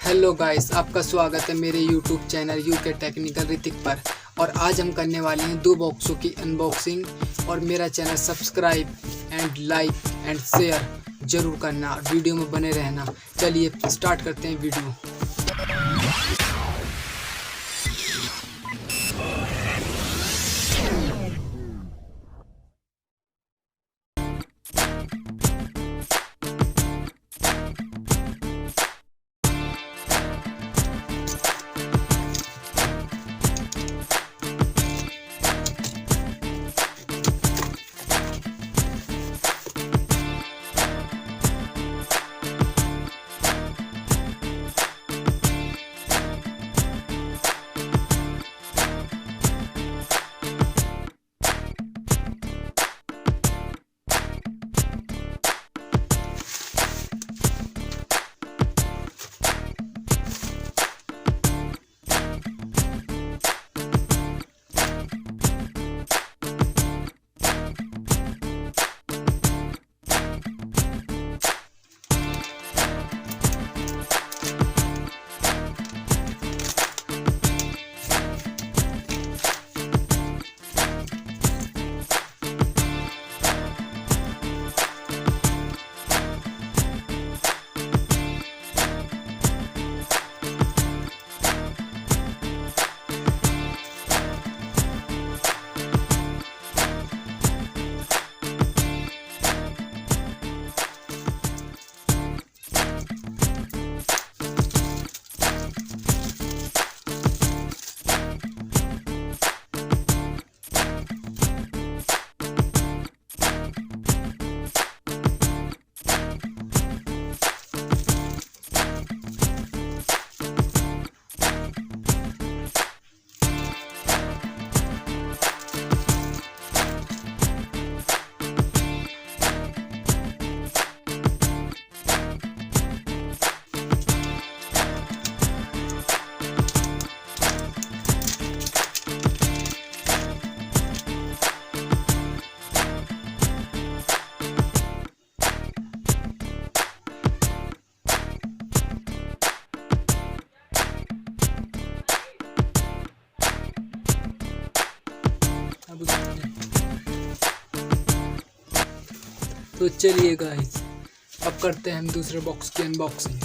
Hello guys, आपका स्वागत है मेरे YouTube channel UK technical Hrithik पर। और आज हम करने वाले हैं दो बॉक्सों की अनबॉक्सिंग। और मेरा channel subscribe and like and share जरूर करना और वीडियो में बने रहना। चलिए स्टार्ट करते हैं वीडियो। तो चलिए गाइस, अब करते हैं हम दूसरे बॉक्स की अनबॉक्सिंग।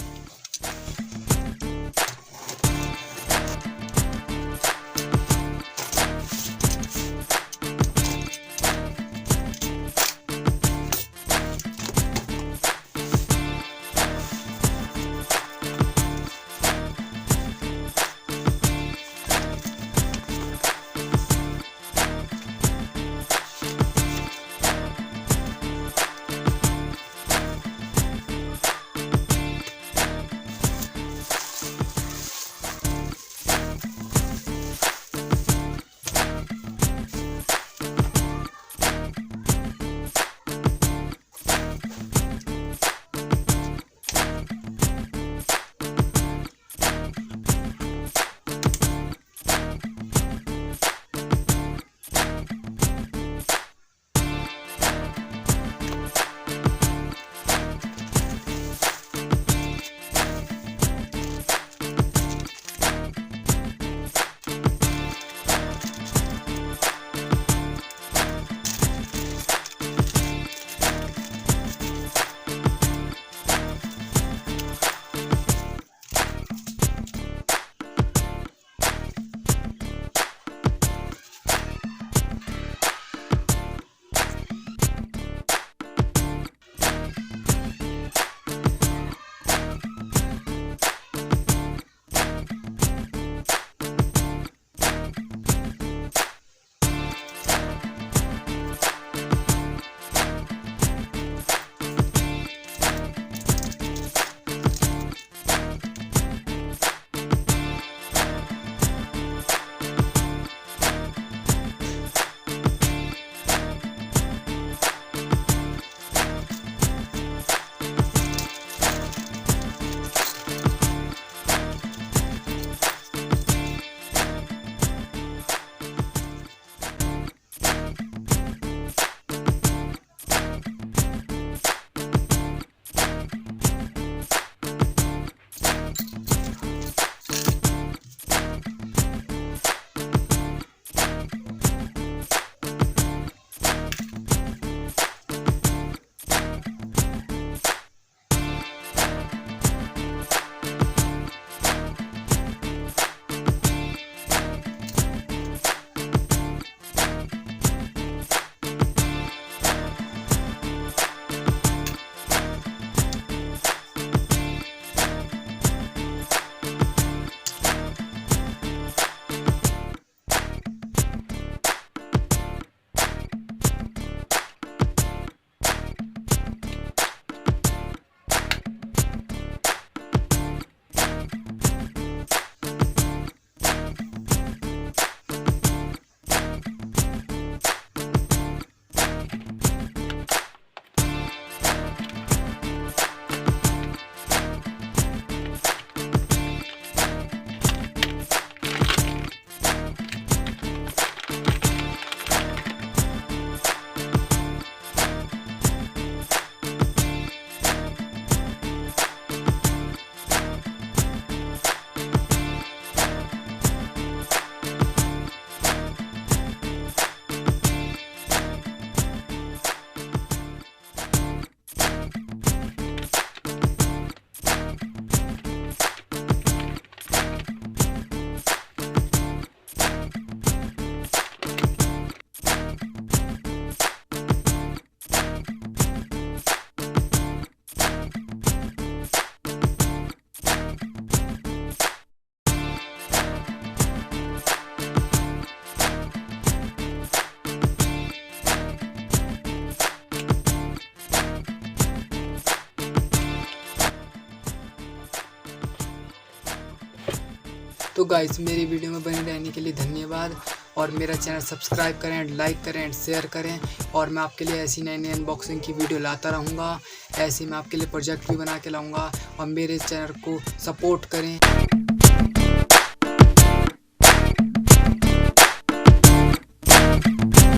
तो गाइस मेरी वीडियो में बने रहने के लिए धन्यवाद और मेरा चैनल सब्सक्राइब करें एंड लाइक करें एंड शेयर करें। और मैं आपके लिए ऐसी नई नई अनबॉक्सिंग की वीडियो लाता रहूँगा। ऐसे मैं आपके लिए प्रोजेक्ट भी बना के लाऊँगा और मेरे चैनल को सपोर्ट करें।